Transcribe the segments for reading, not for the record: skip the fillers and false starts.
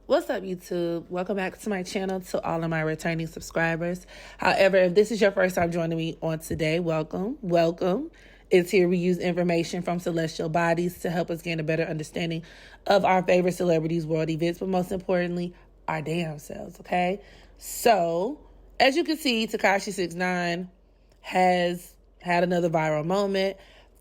What's up, YouTube? Welcome back to my channel, to all of my returning subscribers. However, if this is your first time joining me on today, welcome. It's here we use information from celestial bodies to help us gain a better understanding of our favorite celebrities, world events, but most importantly, our damn selves, okay? So, as you can see, Tekashi 6ix9ine has had another viral moment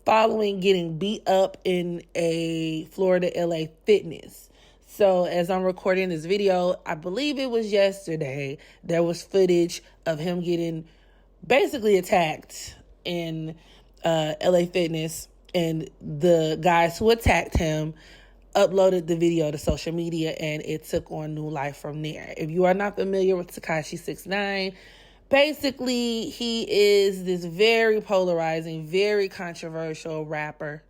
following getting beat up in a Florida LA fitness. So as I'm recording this video, I believe it was yesterday, there was footage of him getting basically attacked in LA Fitness, and the guys who attacked him uploaded the video to social media, and it took on new life from there. If you are not familiar with Tekashi 6ix9ine, basically he is this very polarizing, very controversial rapper.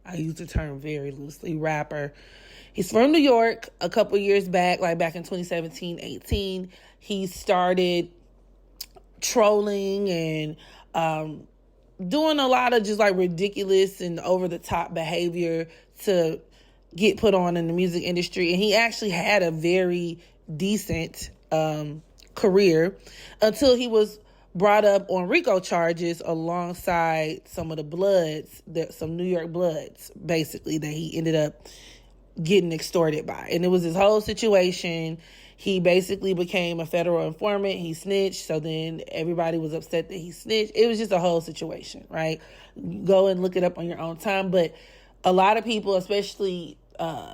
I use the term very loosely, rapper. He's from New York. A couple years back, like back in 2017-18, he started trolling and doing a lot of just like ridiculous and over-the-top behavior to get put on in the music industry. And he actually had a very decent career until he was brought up on RICO charges alongside some of the Bloods, some New York Bloods, basically, that he ended up getting extorted by. And it was this whole situation. He basically became a federal informant. He snitched. So then everybody was upset that he snitched. It was just a whole situation, right? Go and look it up on your own time. But a lot of people, especially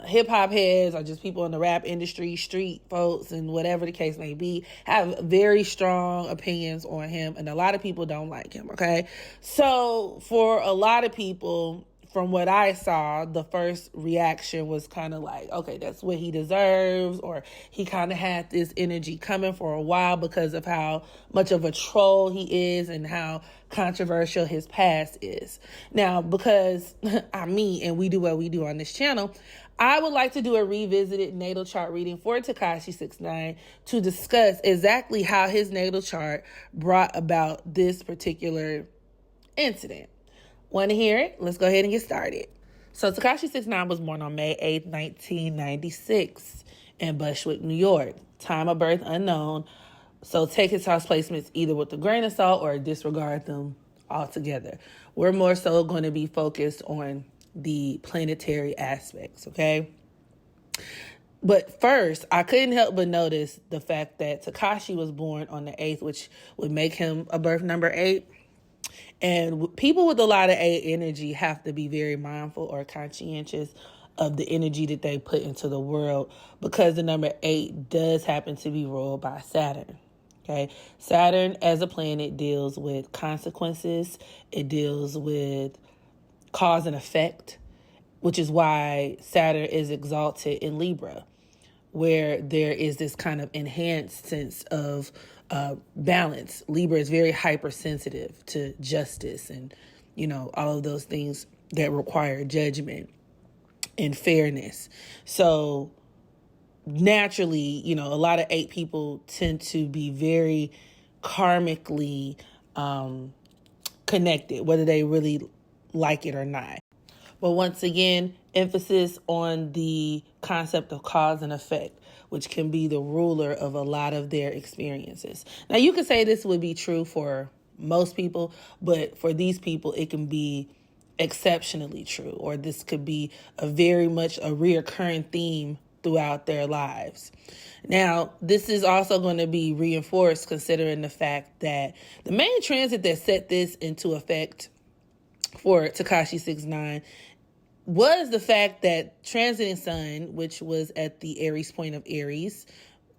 hip hop heads or just people in the rap industry, street folks, and whatever the case may be, have very strong opinions on him. And a lot of people don't like him, okay? So for a lot of people, from what I saw, the first reaction was kind of like, okay, that's what he deserves, or he kind of had this energy coming for a while because of how much of a troll he is and how controversial his past is. Now, because I'm me and we do what we do on this channel, I would like to do a revisited natal chart reading for Tekashi 6ix9ine to discuss exactly how his natal chart brought about this particular incident. Want to hear it? Let's go ahead and get started. So Tekashi 6ix9ine was born on May 8th, 1996 in Bushwick, New York. Time of birth unknown. So take his house placements either with a grain of salt or disregard them altogether. We're more so going to be focused on the planetary aspects, okay? But first, I couldn't help but notice the fact that Tekashi was born on the 8th, which would make him a birth number 8. And people with a lot of 8 energy have to be very mindful or conscientious of the energy that they put into the world, because the number 8 does happen to be ruled by Saturn. Okay, Saturn as a planet deals with consequences. It deals with cause and effect, which is why Saturn is exalted in Libra, where there is this kind of enhanced sense of balance. Libra is very hypersensitive to justice and, all of those things that require judgment and fairness. So naturally, a lot of 8 people tend to be very karmically connected, whether they really like it or not. But once again, emphasis on the concept of cause and effect, which can be the ruler of a lot of their experiences. Now, you could say this would be true for most people, but for these people, it can be exceptionally true, or this could be a very much a reoccurring theme throughout their lives. Now, this is also going to be reinforced considering the fact that the main transit that set this into effect for Tekashi 6ix9ine was the fact that transiting sun, which was at the Aries point of Aries,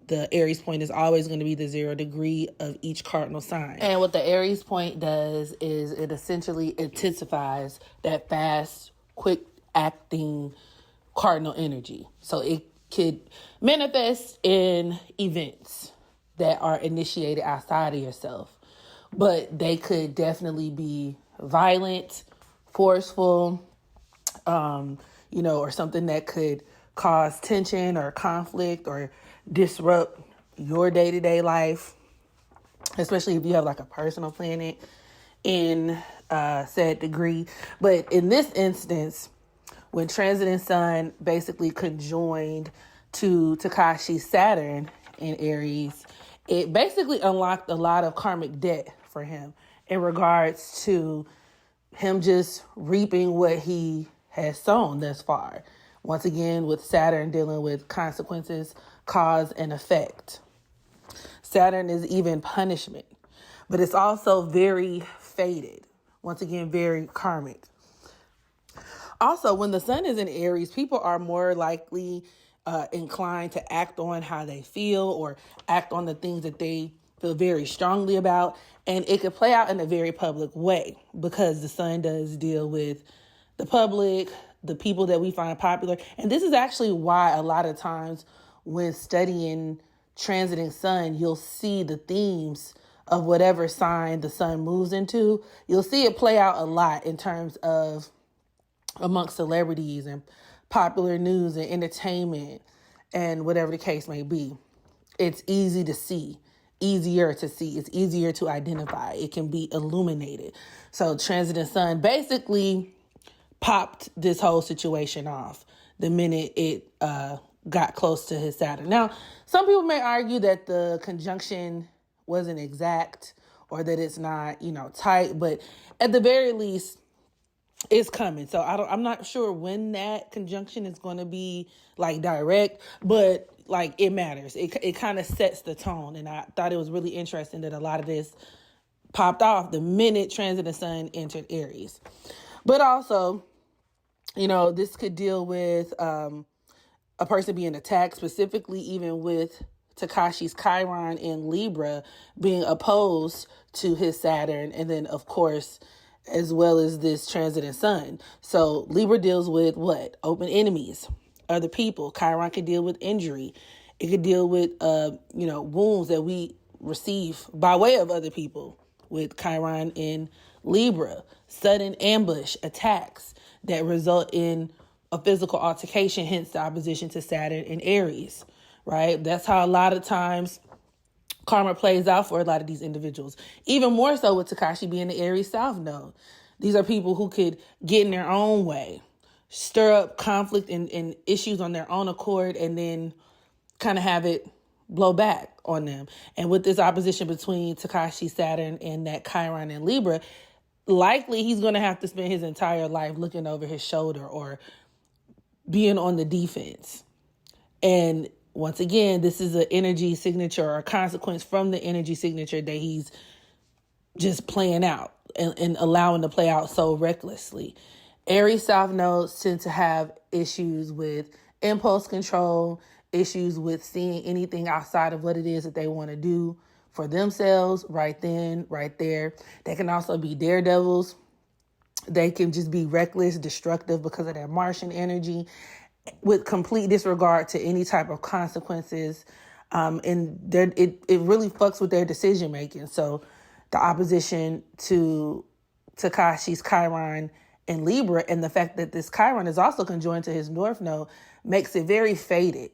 the Aries point is always going to be the 0 degree of each cardinal sign. And what the Aries point does is it essentially intensifies that fast, quick acting cardinal energy. So it could manifest in events that are initiated outside of yourself, but they could definitely be violent, forceful, or something that could cause tension or conflict or disrupt your day-to-day life, especially if you have like a personal planet in said degree. But in this instance, when transiting sun basically conjoined to Tekashi's Saturn in Aries, it basically unlocked a lot of karmic debt for him in regards to him just reaping what he has sown thus far. Once again, with Saturn dealing with consequences, cause and effect. Saturn is even punishment, but it's also very fated. Once again, very karmic. Also, when the sun is in Aries, people are more likely inclined to act on how they feel or act on the things that they feel very strongly about. And it could play out in a very public way because the sun does deal with the public, the people that we find popular. And this is actually why a lot of times when studying transiting sun, you'll see the themes of whatever sign the sun moves into. You'll see it play out a lot in terms of amongst celebrities and popular news and entertainment and whatever the case may be. It's easy to see, easier to see. It's easier to identify. It can be illuminated. So transiting sun basically popped this whole situation off the minute it got close to his Saturn. Now, some people may argue that the conjunction wasn't exact or that it's not, tight, but at the very least, it's coming. So I'm not sure when that conjunction is going to be like direct, but like it matters. It kind of sets the tone. And I thought it was really interesting that a lot of this popped off the minute transit sun entered Aries. But also, this could deal with a person being attacked, specifically even with Tekashi's Chiron in Libra being opposed to his Saturn. And then, of course, as well as this transiting sun. So Libra deals with what? Open enemies, other people. Chiron could deal with injury. It could deal with, wounds that we receive by way of other people with Chiron in Libra. Sudden ambush attacks that result in a physical altercation, hence the opposition to Saturn in Aries, right? That's how a lot of times karma plays out for a lot of these individuals. Even more so with Tekashi being the Aries South node. These are people who could get in their own way, stir up conflict and issues on their own accord, and then kind of have it blow back on them. And with this opposition between Tekashi, Saturn, and that Chiron in Libra, likely he's going to have to spend his entire life looking over his shoulder or being on the defense. And once again, this is an energy signature or a consequence from the energy signature that he's just playing out and allowing to play out so recklessly. Aries South nodes tend to have issues with impulse control, issues with seeing anything outside of what it is that they want to do for themselves right then, right there. They can also be daredevils. They can just be reckless, destructive because of their Martian energy with complete disregard to any type of consequences. And it really fucks with their decision making. So the opposition to Tekashi's Chiron in Libra and the fact that this Chiron is also conjoined to his North Node makes it very fated.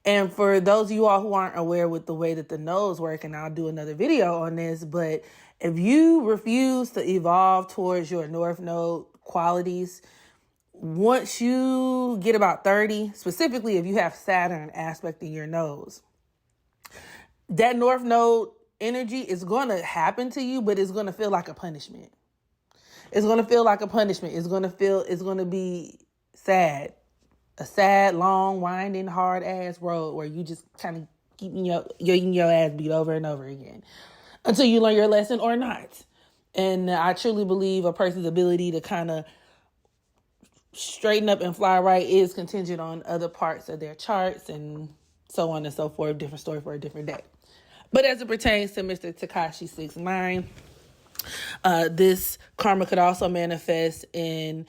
And for those of you all who aren't aware with the way that the nodes work, and I'll do another video on this, but if you refuse to evolve towards your North Node qualities, once you get about 30, specifically if you have Saturn aspecting your nodes, that North Node energy is going to happen to you, but it's going to feel like a punishment. It's going to feel like a punishment. It's going to be sad. A sad, long, winding, hard-ass road where you just kind of keeping your ass beat over and over again until you learn your lesson or not. And I truly believe a person's ability to kind of straighten up and fly right is contingent on other parts of their charts and so on and so forth. Different story for a different day. But as it pertains to Mr. Tekashi 6ix9ine, this karma could also manifest in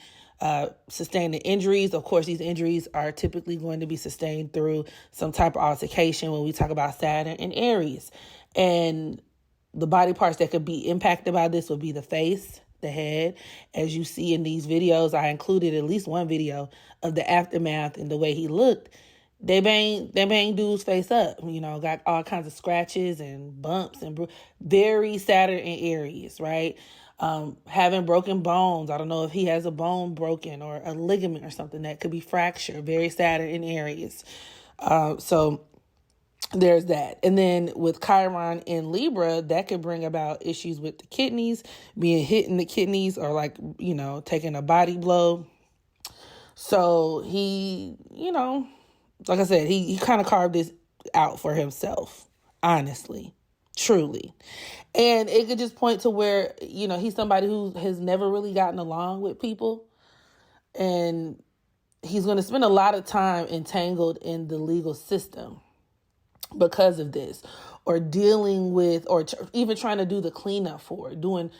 sustaining injuries. Of course, these injuries are typically going to be sustained through some type of altercation when we talk about Saturn and Aries. And the body parts that could be impacted by this would be the face, the head. As you see in these videos, I included at least one video of the aftermath and the way he looked. They bang dude's face up, got all kinds of scratches and bumps and very Saturn and Aries, right? Having broken bones. I don't know if he has a bone broken or a ligament or something that could be fractured. Very Saturn in Aries. So there's that. And then with Chiron in Libra, that could bring about issues with the kidneys, being hit in the kidneys, or like, taking a body blow. So he, like I said, he kind of carved this out for himself, honestly, truly. And it could just point to where, he's somebody who has never really gotten along with people. And he's going to spend a lot of time entangled in the legal system because of this, or dealing with, or even trying to do the cleanup for, doing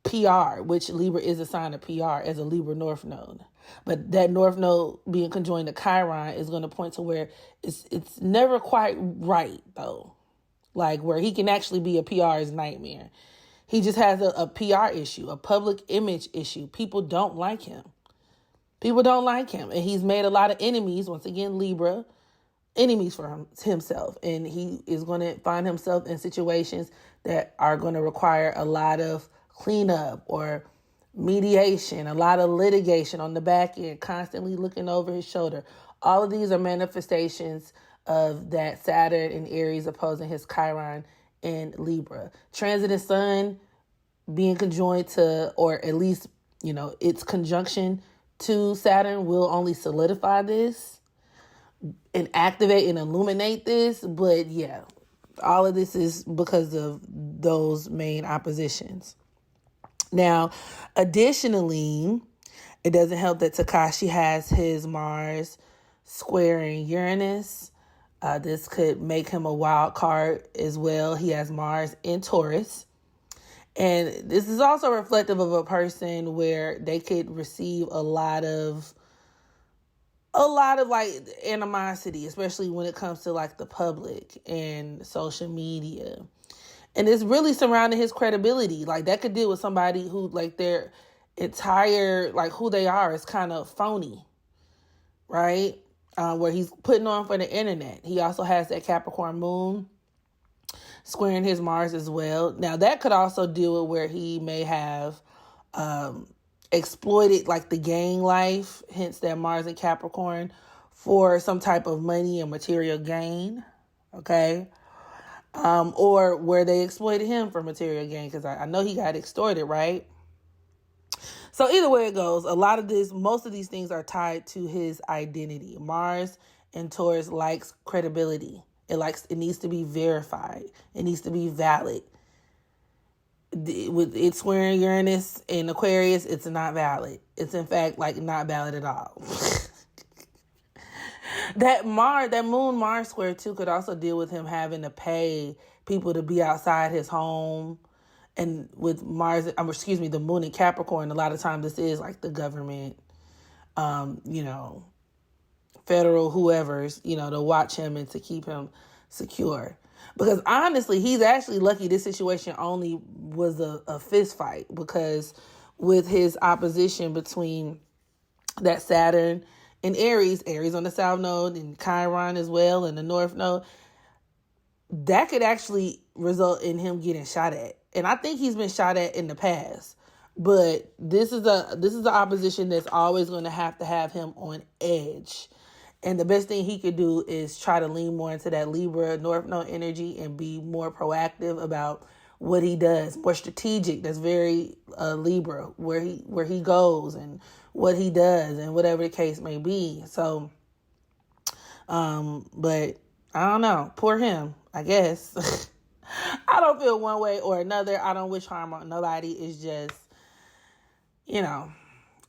PR, which Libra is a sign of PR as a Libra North Node. But that North Node being conjoined to Chiron is going to point to where it's never quite right, though. Like where he can actually be a PR's nightmare. He just has a PR issue, a public image issue. People don't like him. People don't like him. And he's made a lot of enemies, once again, Libra, enemies for himself. And he is going to find himself in situations that are going to require a lot of cleanup or mediation, a lot of litigation on the back end, constantly looking over his shoulder. All of these are manifestations of that Saturn and Aries opposing his Chiron in Libra. Transiting Sun being conjoined to, or at least, its conjunction to Saturn will only solidify this and activate and illuminate this. But yeah, all of this is because of those main oppositions. Now, additionally, it doesn't help that Tekashi has his Mars squaring Uranus. This could make him a wild card as well. He has Mars in Taurus. And this is also reflective of a person where they could receive a lot of like animosity, especially when it comes to like the public and social media. And it's really surrounding his credibility. Like that could deal with somebody who like their entire, like who they are is kind of phony, right? Where he's putting on for the internet. He also has that Capricorn moon squaring his Mars as well. Now that could also deal with where he may have exploited like the gang life, hence that Mars and Capricorn, for some type of money and material gain. Okay. Or where they exploited him for material gain, because I know he got extorted, right? So either way it goes, most of these things are tied to his identity. Mars and Taurus likes credibility. It needs to be verified. It needs to be valid. With it squaring Uranus and Aquarius, it's not valid. It's in fact like not valid at all. That moon Mars square too could also deal with him having to pay people to be outside his home. And with the moon in Capricorn, a lot of times this is like the government, federal whoever's, to watch him and to keep him secure. Because honestly, he's actually lucky this situation only was a fist fight, because with his opposition between that Saturn and Aries on the South Node and Chiron as well in the North Node, that could actually result in him getting shot at. And I think he's been shot at in the past. But this is a opposition that's always going to have him on edge. And the best thing he could do is try to lean more into that Libra North Node energy and be more proactive about what he does, more strategic. That's very Libra, where he goes and what he does and whatever the case may be. So, but I don't know. Poor him, I guess. I don't feel one way or another. I don't wish harm on nobody. It's just,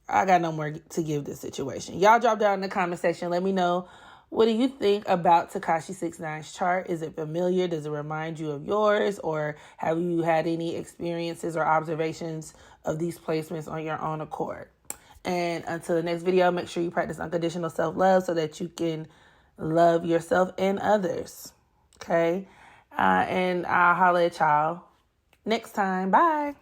I got no more to give this situation. Y'all drop down in the comment section. Let me know, what do you think about Tekashi 6ix9ine's chart? Is it familiar? Does it remind you of yours? Or have you had any experiences or observations of these placements on your own accord? And until the next video, make sure you practice unconditional self-love so that you can love yourself and others. Okay? And I'll holler at y'all next time. Bye.